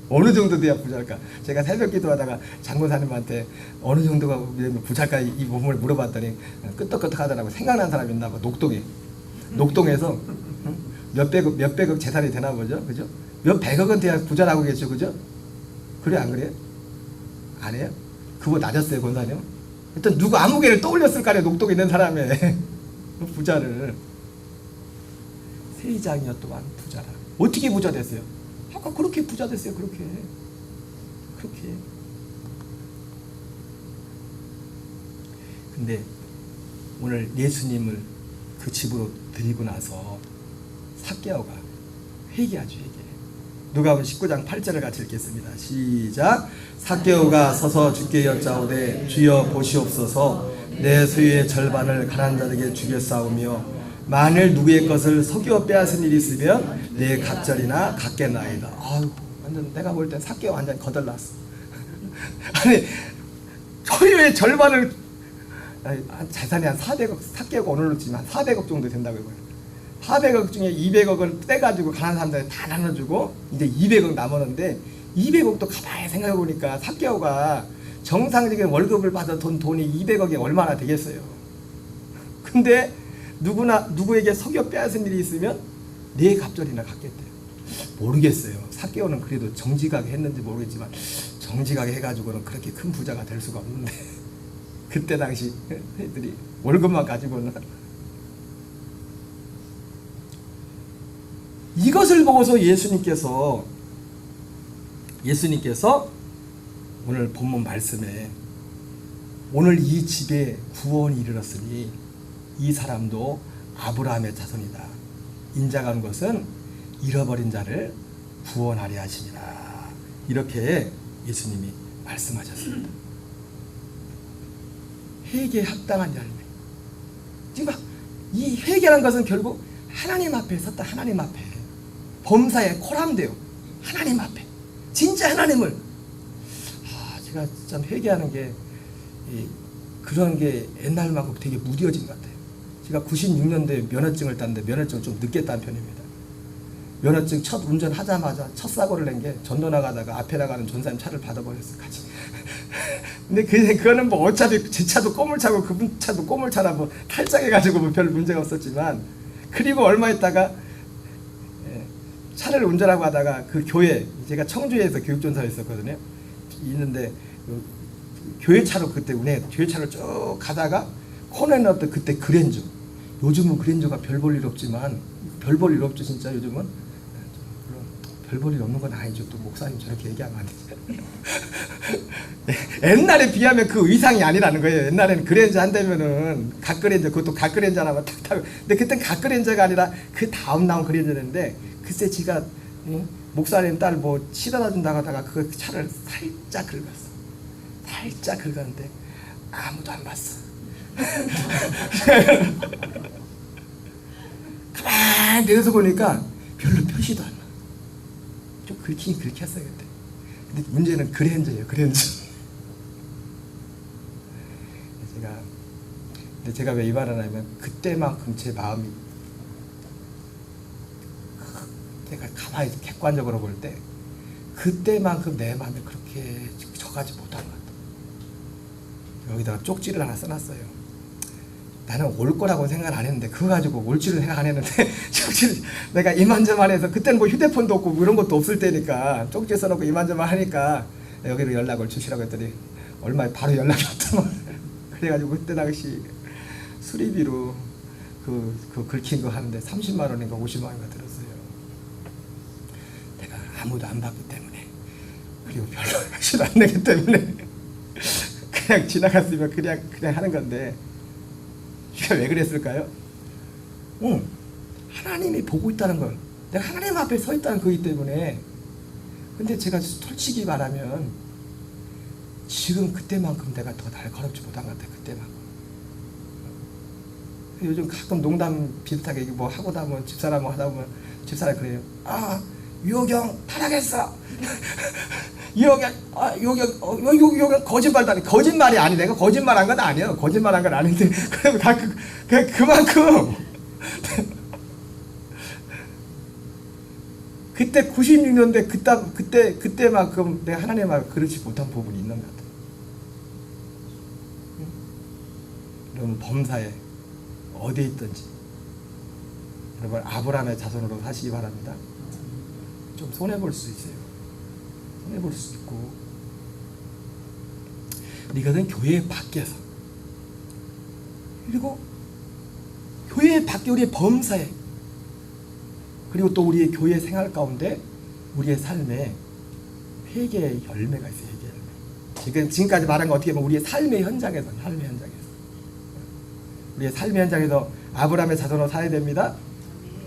어느 정도 돼야 부자일까? 제가 새벽 기도하다가 장로사님한테 어느 정도가 되면 부자일까 이 부분을 물어봤더니 끄떡끄떡 하더라고. 생각난 사람이 있나 봐. 녹동에서 몇백억 재산이 되나 보죠. 그죠? 몇백억은 돼야 부자라고 계시죠. 그죠? 그래 안 그래요? 안 해요? 그거 낮았어요, 권사님. 일단 누구 아무 개를 떠올렸을까요? 녹동에 있는 사람의 부자를. 세리장이요 또한 부자라. 어떻게 부자 됐어요? 아까 그렇게 부자 됐어요. 그렇게. 근데 오늘 예수님을 그 집으로 드리고 나서 삭개오가 회개하죠. 누가복음 19장 8절을 같이 읽겠습니다. 시작. 삭개오가 서서 주께 여짜오되 주여 보시옵소서 내 소유의 절반을 가난한 자에게 주겠사오며 만일 누구의 것을 속여 빼앗은 일이 있으면 내 갑절이나 갖겠나이다. 아유, 완전 내가 볼 땐 삭개오 완전 거덜났어. 아니 소유의 절반을 재산이 한 400억, 삭개오가 오늘로 치면 400억 정도 된다고 해요. 400억 중에 200억을 떼가지고 가난한 사람들에 다 나눠주고 이제 200억 남았는데 200억도 가만히 생각해보니까 삭개오가 정상적인 월급을 받아 돈이 200억이 얼마나 되겠어요. 근데 누구에게 속여 빼앗은 일이 있으면 네 갑절이나 갖겠대요. 모르겠어요. 삭개오는 그래도 정직하게 했는지 모르겠지만 정직하게 해가지고는 그렇게 큰 부자가 될 수가 없는데 그때 당시 애들이 월급만 가지고는. 이것을 보고서 예수님께서 오늘 본문 말씀에 오늘 이 집에 구원이 이르렀으니 이 사람도 아브라함의 자손이다. 인자가 온 것은 잃어버린 자를 구원하려 하심이라. 이렇게 예수님이 말씀하셨습니다. 회개에 합당한 열매. 지금 이 회개라는 것은 결국 하나님 앞에 섰다. 하나님 앞에 범사에 코람돼요. 하나님 앞에 진짜 하나님을. 제가 참 회개하는 게 그런 게 옛날만큼 되게 무뎌진 것 같아요. 제가 96년도에 면허증을 땄는데 면허증을 좀 늦게 딴 편입니다. 면허증 첫 운전하자마자 첫 사고를 낸 게 전도 나가다가 앞에 나가는 전사님 차를 받아버렸어요. 같이. 근데 그거는 뭐 어차피 제 차도 꼬물차고 그분 차도 꼬물차라 뭐 탈장해가지고 뭐 별 문제가 없었지만, 그리고 얼마 있다가 차를 운전하고 하다가 그 교회, 제가 청주에서 교육전사에 있었거든요. 있는데 그 교회 차로 그때 교회 차로 쭉 가다가 코너에 넣었던 그때 그랜저. 요즘은 그랜저가 별 볼 일 없지만 별 볼 일 없죠 진짜 요즘은. 별 볼 일 없는 건 아니죠. 또 목사님 저렇게 얘기하면 안 되죠. 옛날에 비하면 그 의상이 아니라는 거예요. 옛날에는 그랜저 한다면은 각그랜저, 그것도 각그랜저 하나만 탁 타고. 근데 그땐 각그랜저가 아니라 그 다음 나온 그랜저였는데, 글쎄 지가 목사님 딸 뭐 실어다 준다고 하다가 그 차를 살짝 긁었어. 살짝 긁었는데 아무도 안 봤어. 가만히 내려서 보니까 별로 표시도 안 나. 좀 긁긴 긁혔어요 그때. 근데 문제는 그랜저예요. 그랜저. 제가 왜 이 말을 하냐면, 그때만큼 제 마음이, 제가 가만히 객관적으로 볼 때 그때만큼 내 마음이 그렇게 져가지 못한 것 같아요. 여기다가 쪽지를 하나 써놨어요. 나는 올 거라고 생각 안 했는데 그거 가지고 올 줄을 생각 안 했는데 쪽지를 내가 이만저만 해서, 그때는 뭐 휴대폰도 없고 뭐 이런 것도 없을 때니까 쪽지 써놓고 이만저만 하니까 여기로 연락을 주시라고 했더니 얼마에 바로 연락이 왔더만. 그래가지고 그때 당시 수리비로 그 긁힌 거 하는데 30만 원인가 50만 원인가 들었어요. 내가 아무도 안 받기 때문에, 그리고 별로 표시도 안 내기 때문에 그냥 지나갔으면 그냥 하는 건데, 제가 왜 그랬을까요? 하나님이 보고 있다는 걸, 내가 하나님 앞에 서 있다는 거기 때문에. 근데 제가 솔직히 말하면 지금 그때만큼 내가 더 날카롭지 못한 것 같아요. 그때만큼. 요즘 가끔 농담 비슷하게 뭐 하고 나면 집사람 하다 보면 집사람이 그래요. 유호경 타락했어. 여기 거짓말도 아니 거짓말이 아니 내가 거짓말한 건 아니에요. 거짓말한 건 아닌데 그만큼 그때 96년대 그때만큼 내가 하나님하고 그렇지 못한 부분이 있는 것 같아요. 여러분 범사에 어디에 있든지 여러분 아브라함의 자손으로 사시기 바랍니다. 좀 손해볼 수 있어요. 손해볼 수 있고 이것은 교회 밖에서 그리고 교회 밖에 우리의 범사에 그리고 또 우리의 교회 생활 가운데 우리의 삶에 회개의 열매가 있어요. 회개의 열매. 지금까지 말한 거 어떻게 보면 우리의 삶의 현장에서 우리의 삶의 현장에서 아브라함의 자손으로 살아야 됩니다.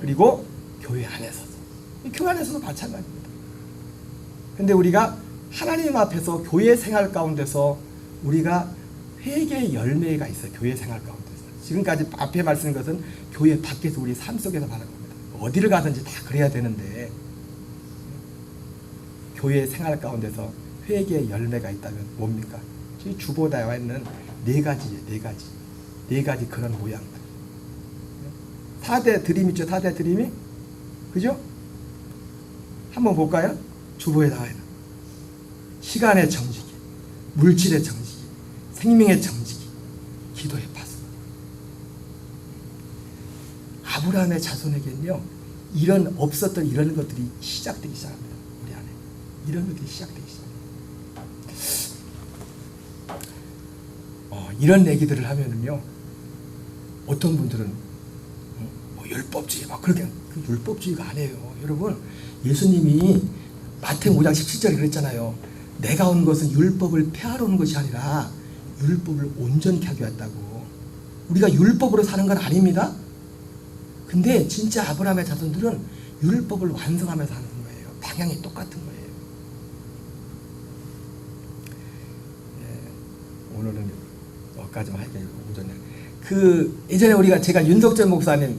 그리고 교회 안에서도 교회 안에서도 마찬가지입니다. 근데 우리가 하나님 앞에서 교회 생활 가운데서 우리가 회개의 열매가 있어요. 교회 생활 가운데서. 지금까지 앞에 말씀한 것은 교회 밖에서 우리 삶 속에서 말한 겁니다. 어디를 가든지 다 그래야 되는데 교회 생활 가운데서 회개의 열매가 있다면 뭡니까? 주보다와 있는 네 가지 그런 모양들. 4대 드림 있죠? 4대 드림이? 그죠? 한번 볼까요? 주보에 나와 있는 시간의 정직이, 물질의 정직이, 생명의 정직이, 기도의 파수. 아브라함의 자손에게는요, 없었던 이런 것들이 시작되기 시작합니다. 우리 안에 이런 것들이 시작되기 시작합니다. 이런 얘기들을 하면은요, 어떤 분들은 율법주의 막 그렇게 율법주의가 아니에요. 여러분, 예수님이 마태복음 5장 17절에 그랬잖아요. 내가 온 것은 율법을 폐하러 온 것이 아니라 율법을 온전케 하기 왔다고. 우리가 율법으로 사는 건 아닙니다. 근데 진짜 아브라함의 자손들은 율법을 완성하면서 하는 거예요. 방향이 똑같은 거예요. 오늘은 여기까지만 할게요. 오전에 예전에 제가 윤석전 목사님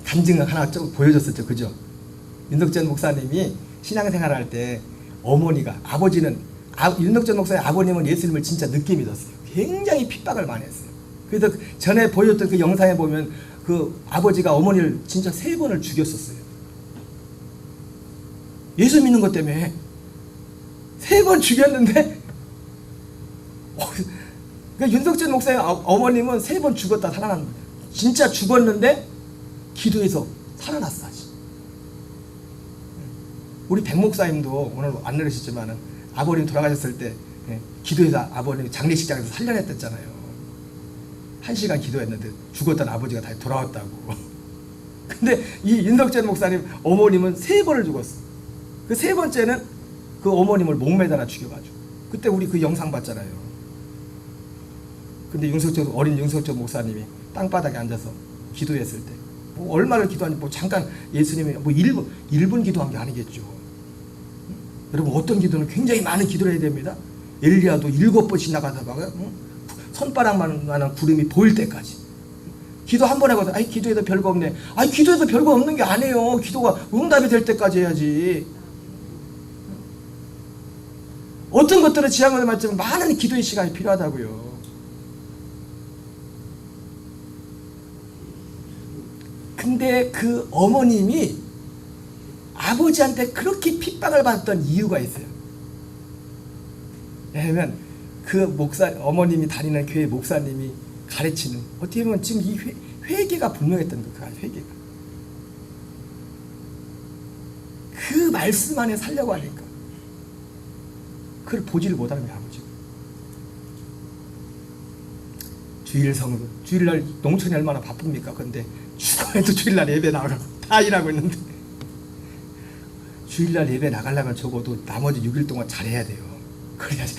간증을 하나 좀 보여줬었죠. 그죠? 윤석전 목사님이 신앙생활 할 때 윤석전 목사의 아버님은 예수님을 진짜 늦게 믿었어요. 굉장히 핍박을 많이 했어요. 그래서 전에 보여줬던 그 영상에 보면 그 아버지가 어머니를 진짜 3번을 죽였었어요. 예수 믿는 것 때문에 3번 죽였는데 그러니까 윤석전 목사의 어머님은 3번 죽었다 살아난 거예요. 진짜 죽었는데 기도해서 살아났어. 아직. 우리 백 목사님도 오늘 안 내리셨지만 아버님 돌아가셨을 때 기도해서 아버님 장례식장에서 살려냈댔잖아요. 1시간 기도했는데 죽었던 아버지가 다시 돌아왔다고. 근데 이 윤석전 목사님 어머님은 3번을 죽었어. 그 3번째는 그 어머님을 목매달아 죽여가지고. 그때 우리 그 영상 봤잖아요. 근데 어린 윤석전 목사님이 땅바닥에 앉아서 기도했을 때 얼마를 기도하는지 잠깐 예수님이 1분 기도한 게 아니겠죠. 여러분 어떤 기도는 굉장히 많은 기도를 해야 됩니다. 엘리야도 7번씩 나가다가 손바닥만한 구름이 보일 때까지 기도 한 번 하고서 기도해도 별거 없네. 기도해도 별거 없는 게 아니에요. 기도가 응답이 될 때까지 해야지. 어떤 것들은 지향을 맞지만 많은 기도의 시간이 필요하다고요. 근데 그 어머님이 아버지한테 그렇게 핍박을 받았던 이유가 있어요. 왜냐하면 어머님이 다니는 교회 목사님이 가르치는 어떻게 보면 지금 이 회개가 분명했던 거예요. 회개가. 그 말씀 안에 살려고 하니까 그걸 보지를 못하는 거예요. 아버지가. 주일날 농촌이 얼마나 바쁩니까? 근데 주말에도 주일날 예배 나가고 다 일하고 있는데 주일날 예배 나가려면 적어도 나머지 6일 동안 잘해야 돼요. 그래야지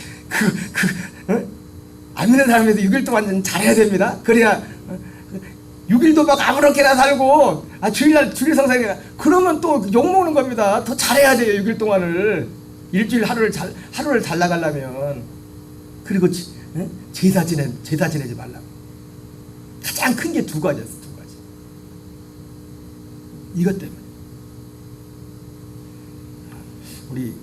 안 믿는 사람에도 6일 동안 잘해야 됩니다. 그래야 6일도 막 아무렇게나 살고 주일 성사니까 그러면 또 욕먹는 겁니다. 더 잘해야 돼요. 6일 동안을 일주일 하루를 잘 나가려면. 그리고 제사 지내지 말라고. 가장 큰 게 2가지였어. 이것 때문에 우리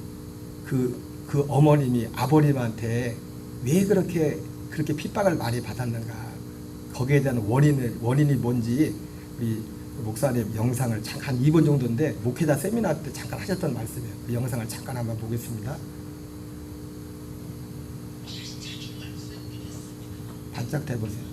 그 어머님이 아버님한테 왜 그렇게 핍박을 많이 받았는가, 거기에 대한 원인이 뭔지 우리 목사님 영상을 잠깐 한 2분 정도인데 목회자 세미나 때 잠깐 하셨던 말씀이에요. 그 영상을 잠깐 한번 보겠습니다. 반짝 대보세요.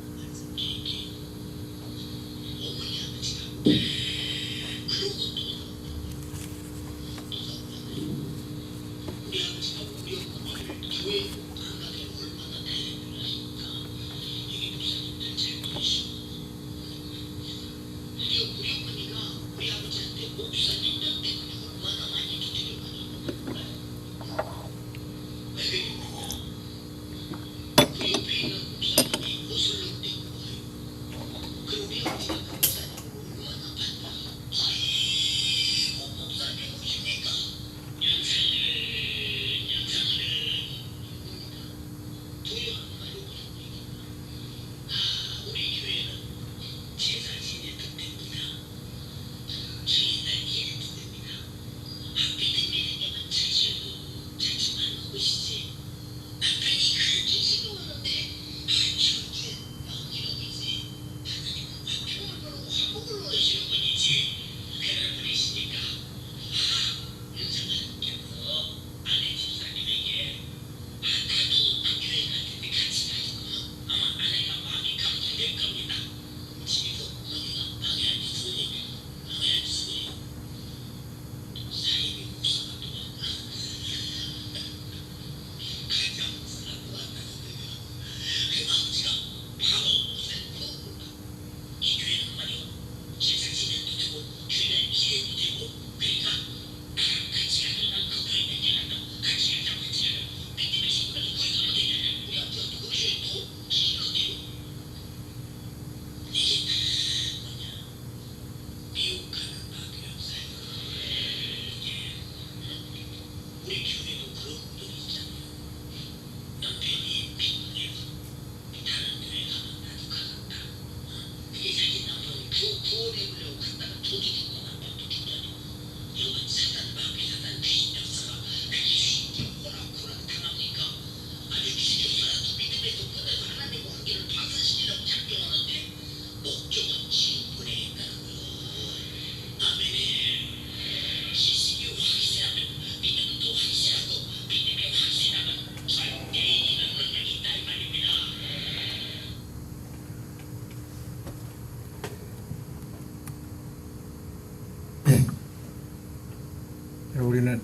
우리는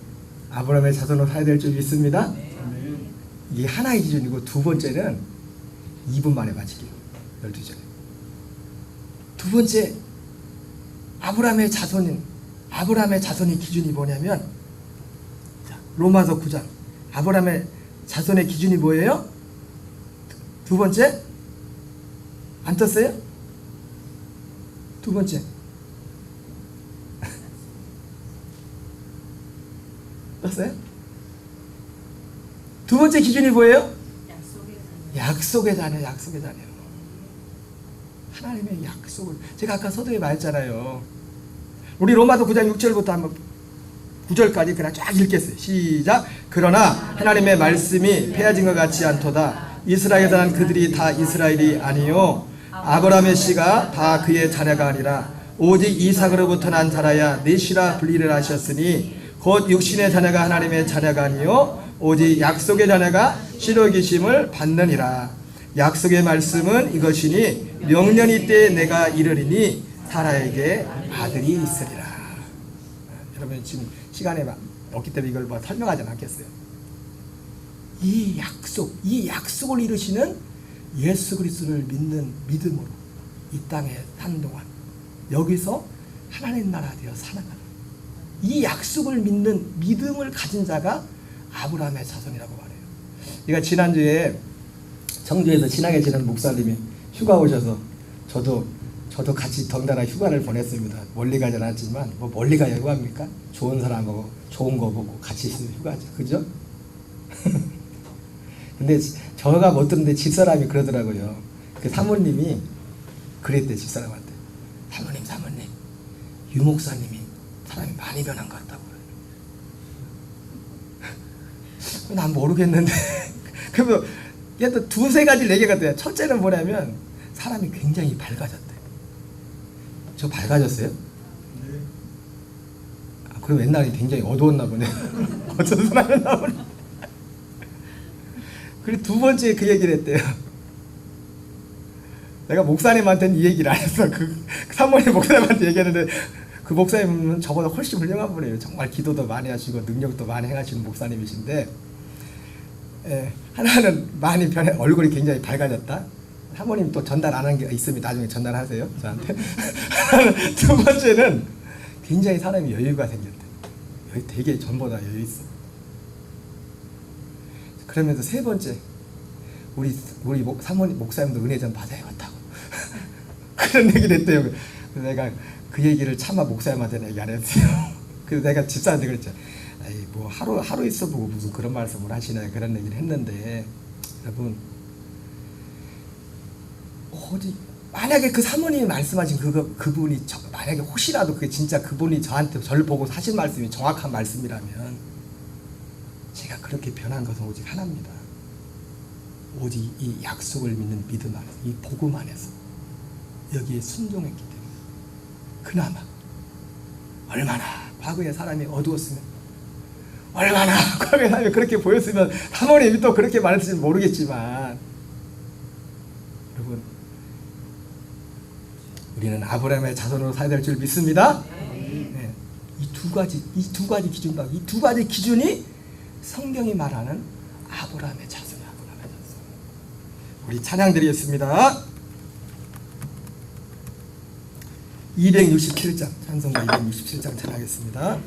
아브라함의 자손으로 살아야 될 줄 믿습니다. 이게 하나의 기준이고, 두 번째는 2분 만에 마치기요. 12절에. 두 번째, 아브라함의 자손의 기준이 뭐냐면, 로마서 9장. 아브라함의 자손의 기준이 뭐예요? 두 번째? 안 떴어요? 두 번째. 떴어요? 두 번째 기준이 뭐예요? 약속의 자녀. 하나님의 약속을, 제가 아까 서두에 말했잖아요. 우리 로마서 9장 6절부터 한번 9절까지 그냥 쫙 읽겠어요. 시작. 그러나 하나님의 말씀이 폐하진 것 같지 않도다. 이스라엘에 사는 그들이 다 이스라엘이 아니요 아브라함의 씨가 다 그의 자녀가 아니라 오직 이삭으로부터 난 자라야 넷이라 분리를 하셨으니 곧 육신의 자녀가 하나님의 자녀가 아니요 오직 약속의 자녀가 실로 계심을 받느니라. 약속의 말씀은 이것이니 명년이 때에 내가 이르리니 사라에게 아들이 있으리라. 여러분 지금 시간이 없기 때문에 이걸 설명하지 않겠어요. 이 약속을 이루시는 예수 그리스도를 믿는 믿음으로 이 땅에 사는 동안 여기서 하나님 나라 되어 살아가는, 이 약속을 믿는 믿음을 가진 자가 아브라함의 자손이라고 말해요. 제가 지난주에 청주에서 친하게 지낸 목사님이 휴가 오셔서 저도 같이 덩달아 휴가를 보냈습니다. 멀리 가진 않았지만 뭐 멀리 가야 휴가입니까? 좋은 사람하고 좋은 거 보고 같이 있으면 휴가죠. 그죠? 근데 저가 못 듣는데 집사람이 그러더라고요. 그 사모님이 그랬대. 집사람한테. 사모님 유 목사님이 사람이 많이 변한 것 같다고 그래요. 난 모르겠는데. 그러면 얘도 두세 가지 얘기가 돼요. 첫째는 뭐냐면 사람이 굉장히 밝아졌대. 저 밝아졌어요? 네. 아, 그럼 옛날에 굉장히 어두웠나 보네. 어떤 사람이었나 보네. 그리고 두 번째 그 얘기를 했대요. 내가 목사님한테는 이 얘기를 안 했어. 그 사모님 목사님한테 얘기했는데 그 목사님은 저보다 훨씬 훌륭한 분이에요. 정말 기도도 많이 하시고 능력도 많이 행하시는 목사님이신데, 하나는 많이 변해, 얼굴이 굉장히 밝아졌다. 사모님 또 전달 안 한 게 있으면 나중에 전달하세요, 저한테. 두 번째는 굉장히 사람이 여유가 생겼대. 여기 되게 전보다 여유 있어. 그러면서 세 번째, 우리 사모님 목사님도 은혜 좀 받아야겠다고 그런 얘기를 했대요. 그래서 내가 그 얘기를 차마 목사님한테는 얘기 안 했어요. 그래서 내가 집사한테 그랬죠. 아이, 뭐 하루 있어보고 무슨 그런 말씀을 하시나, 그런 얘기를 했는데, 여러분, 어디 만약에 그 사모님이 말씀하신 그분이 만약에 혹시라도 그게 진짜 그분이 저를 보고 하신 말씀이 정확한 말씀이라면, 제가 그렇게 변한 것은 오직 하나입니다. 오직 이 약속을 믿는 믿음 안에서, 이 복음 안에서 여기에 순종했기 때문에. 그나마 얼마나 과거에 사람이 어두웠으면, 얼마나 과거에 사람이 그렇게 보였으면 사모님이 또 그렇게 말했을지 모르겠지만, 여러분, 우리는 아브라함의 자손으로 살아야 될 줄 믿습니다. 네. 이 두 가지 기준과 이 두 가지 기준이 성경이 말하는 아브라함의 자손이야. 아브라함의 자손. 우리 찬양 드리겠습니다. 267장, 찬송가 267장 찬양하겠습니다.